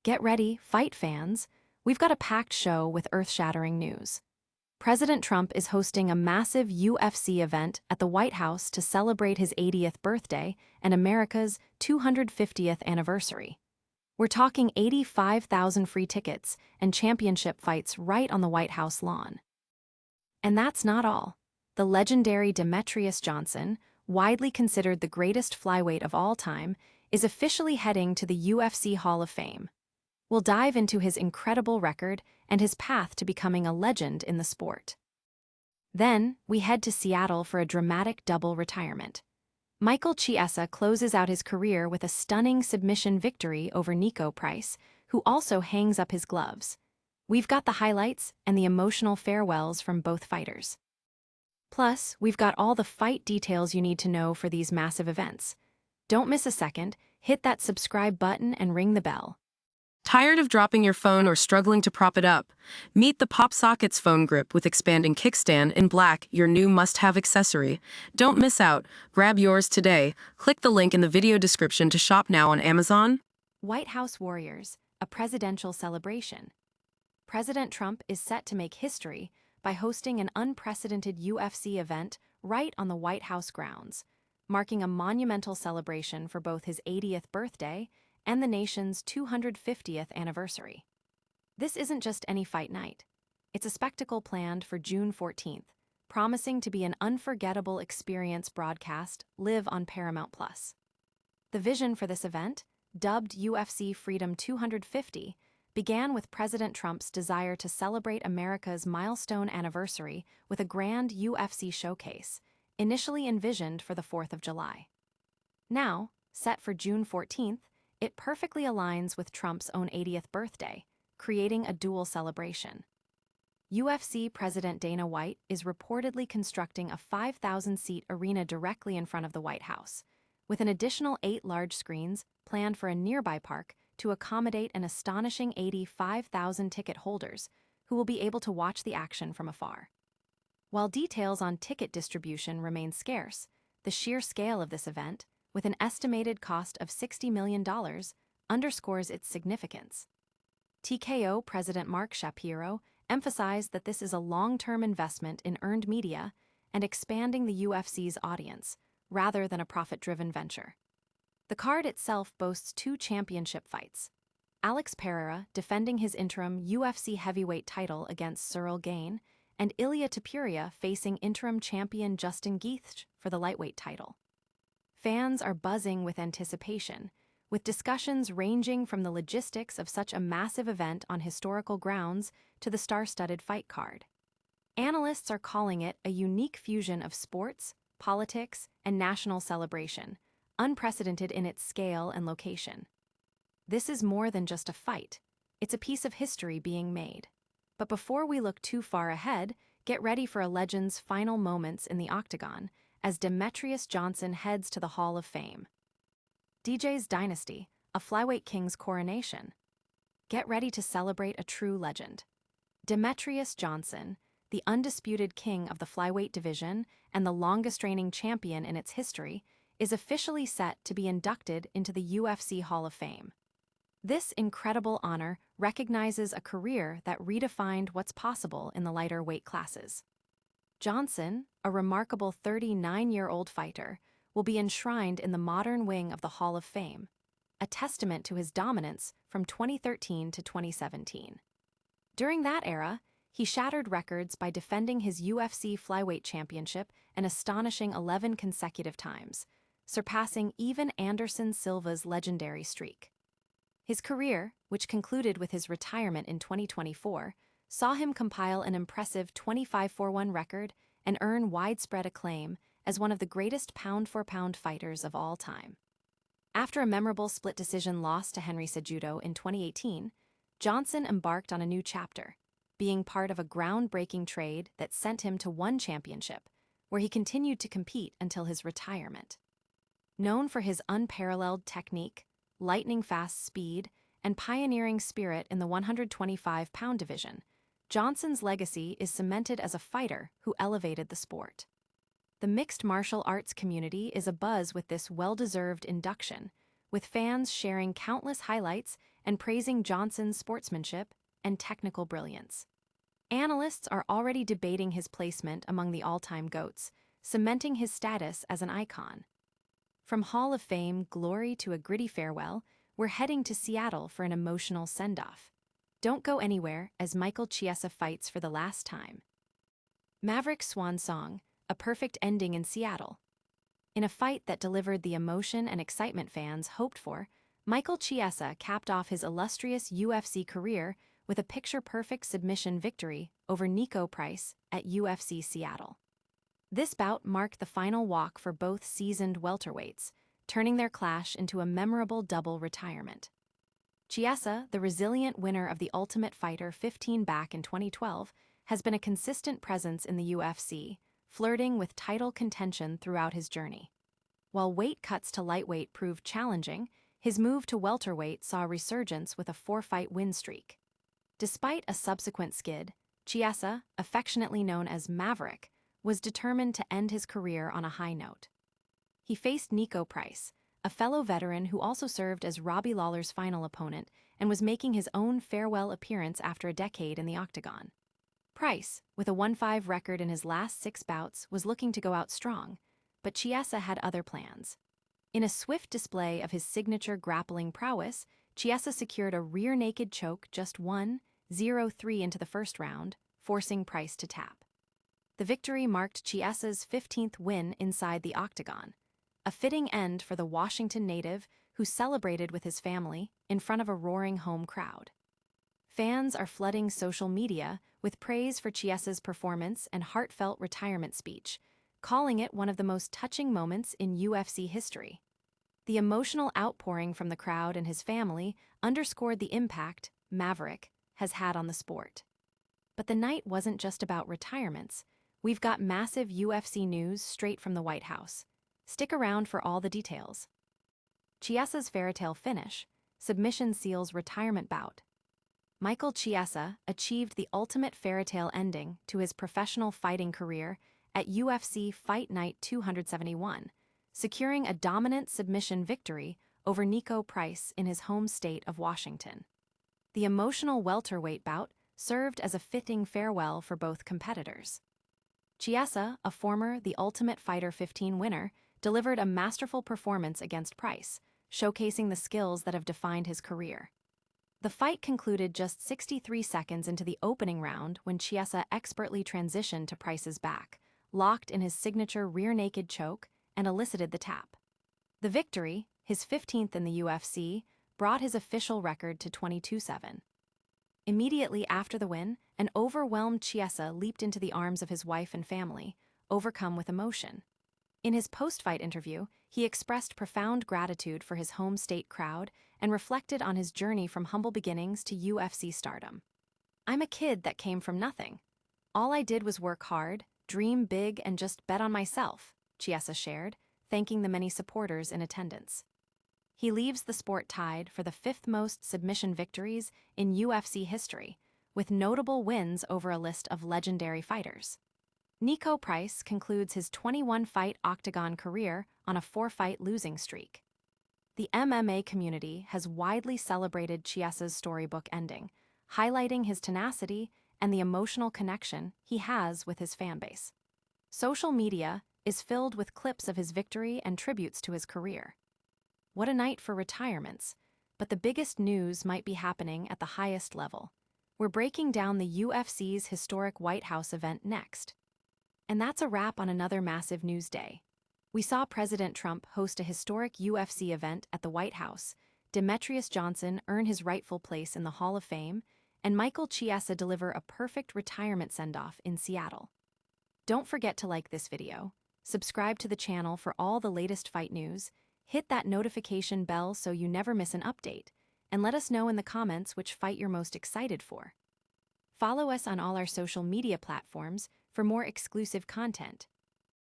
Get ready, fight fans. We've got a packed show with earth-shattering news. President Trump is hosting a massive UFC event at the White House to celebrate his 80th birthday and America's 250th anniversary. We're talking 85,000 free tickets and championship fights right on the White House lawn. And that's not all. The legendary Demetrious Johnson, widely considered the greatest flyweight of all time, is officially heading to the UFC Hall of Fame. We'll dive into his incredible record and his path to becoming a legend in the sport. Then, we head to Seattle for a dramatic double retirement. Michael Chiesa closes out his career with a stunning submission victory over Niko Price, who also hangs up his gloves. We've got the highlights and the emotional farewells from both fighters. Plus, we've got all the fight details you need to know for these massive events. Don't miss a second, hit that subscribe button and ring the bell. Tired of dropping your phone or struggling to prop it up? Meet the PopSockets phone grip with expanding kickstand in black, your new must-have accessory. Don't miss out. Grab yours today. Click the link in the video description to shop now on Amazon. White House Warriors, a presidential celebration. President Trump is set to make history by hosting an unprecedented UFC event right on the White House grounds, marking a monumental celebration for both his 80th birthday and the nation's 250th anniversary. This isn't just any fight night. It's a spectacle planned for June 14th, promising to be an unforgettable experience broadcast live on Paramount+. The vision for this event, dubbed UFC Freedom 250, began with President Trump's desire to celebrate America's milestone anniversary with a grand UFC showcase, initially envisioned for the 4th of July. Now, set for June 14th, it perfectly aligns with Trump's own 80th birthday, creating a dual celebration. UFC President Dana White is reportedly constructing a 5,000-seat arena directly in front of the White House, with an additional 8 large screens planned for a nearby park to accommodate an astonishing 85,000 ticket holders who will be able to watch the action from afar. While details on ticket distribution remain scarce, the sheer scale of this event, with an estimated cost of $60 million, underscores its significance. TKO President Mark Shapiro emphasized that this is a long-term investment in earned media and expanding the UFC's audience, rather than a profit-driven venture. The card itself boasts 2 championship fights. Alex Pereira defending his interim UFC heavyweight title against Cyril Gane, and Ilia Topuria facing interim champion Justin Gaethje for the lightweight title. Fans are buzzing with anticipation, with discussions ranging from the logistics of such a massive event on historical grounds to the star-studded fight card. Analysts are calling it a unique fusion of sports, politics, and national celebration, unprecedented in its scale and location. This is more than just a fight. It's a piece of history being made. But before we look too far ahead, get ready for a legend's final moments in the octagon, as Demetrious Johnson heads to the Hall of Fame. DJ's Dynasty, a flyweight king's coronation. Get ready to celebrate a true legend. Demetrious Johnson, the undisputed king of the flyweight division and the longest-reigning champion in its history, is officially set to be inducted into the UFC Hall of Fame. This incredible honor recognizes a career that redefined what's possible in the lighter weight classes. Johnson, a remarkable 39-year-old fighter, will be enshrined in the modern wing of the Hall of Fame, a testament to his dominance from 2013 to 2017. During that era, he shattered records by defending his UFC flyweight championship an astonishing 11 consecutive times, surpassing even Anderson Silva's legendary streak. His career, which concluded with his retirement in 2024, saw him compile an impressive 25-1 record and earn widespread acclaim as one of the greatest pound-for-pound fighters of all time. After a memorable split decision loss to Henry Cejudo in 2018, Johnson embarked on a new chapter, being part of a groundbreaking trade that sent him to one championship, where he continued to compete until his retirement. Known for his unparalleled technique, lightning-fast speed, and pioneering spirit in the 125-pound division, Johnson's legacy is cemented as a fighter who elevated the sport. The mixed martial arts community is abuzz with this well-deserved induction, with fans sharing countless highlights and praising Johnson's sportsmanship and technical brilliance. Analysts are already debating his placement among the all-time GOATs, cementing his status as an icon. From Hall of Fame glory to a gritty farewell, we're heading to Seattle for an emotional send-off. Don't go anywhere as Michael Chiesa fights for the last time. Maverick's swan song, a perfect ending in Seattle. In a fight that delivered the emotion and excitement fans hoped for, Michael Chiesa capped off his illustrious UFC career with a picture-perfect submission victory over Niko Price at UFC Seattle. This bout marked the final walk for both seasoned welterweights, turning their clash into a memorable double retirement. Chiesa, the resilient winner of the Ultimate Fighter 15 back in 2012, has been a consistent presence in the UFC, flirting with title contention throughout his journey. While weight cuts to lightweight proved challenging, his move to welterweight saw a resurgence with a 4-fight win streak. Despite a subsequent skid, Chiesa, affectionately known as Maverick, was determined to end his career on a high note. He faced Niko Price, a fellow veteran who also served as Robbie Lawler's final opponent and was making his own farewell appearance after a decade in the octagon. Price, with a 1-5 record in his last 6 bouts, was looking to go out strong, but Chiesa had other plans. In a swift display of his signature grappling prowess, Chiesa secured a rear-naked choke just 1-0-3 into the first round, forcing Price to tap. The victory marked Chiesa's 15th win inside the octagon, a fitting end for the Washington native who celebrated with his family in front of a roaring home crowd. Fans are flooding social media with praise for Chiesa's performance and heartfelt retirement speech, calling it one of the most touching moments in UFC history. The emotional outpouring from the crowd and his family underscored the impact Maverick has had on the sport. But the night wasn't just about retirements. We've got massive UFC news straight from the White House. Stick around for all the details. Chiesa's fairytale finish, submission seals retirement bout. Michael Chiesa achieved the ultimate fairytale ending to his professional fighting career at UFC Fight Night 271, securing a dominant submission victory over Niko Price in his home state of Washington. The emotional welterweight bout served as a fitting farewell for both competitors. Chiesa, a former The Ultimate Fighter 15 winner, delivered a masterful performance against Price, showcasing the skills that have defined his career. The fight concluded just 63 seconds into the opening round when Chiesa expertly transitioned to Price's back, locked in his signature rear-naked choke, and elicited the tap. The victory, his 15th in the UFC, brought his official record to 22-7. Immediately after the win, an overwhelmed Chiesa leaped into the arms of his wife and family, overcome with emotion. In his post-fight interview, he expressed profound gratitude for his home state crowd and reflected on his journey from humble beginnings to UFC stardom. "I'm a kid that came from nothing. All I did was work hard, dream big, and just bet on myself," Chiesa shared, thanking the many supporters in attendance. He leaves the sport tied for the 5th most submission victories in UFC history, with notable wins over a list of legendary fighters. Niko Price concludes his 21-fight octagon career on a 4-fight losing streak. The MMA community has widely celebrated Chiesa's storybook ending, highlighting his tenacity and the emotional connection he has with his fanbase. Social media is filled with clips of his victory and tributes to his career. What a night for retirements, but the biggest news might be happening at the highest level. We're breaking down the UFC's historic White House event next. And that's a wrap on another massive news day. We saw President Trump host a historic UFC event at the White House, Demetrious Johnson earn his rightful place in the Hall of Fame, and Michael Chiesa deliver a perfect retirement send-off in Seattle. Don't forget to like this video, subscribe to the channel for all the latest fight news, hit that notification bell so you never miss an update, and let us know in the comments which fight you're most excited for. Follow us on all our social media platforms for more exclusive content.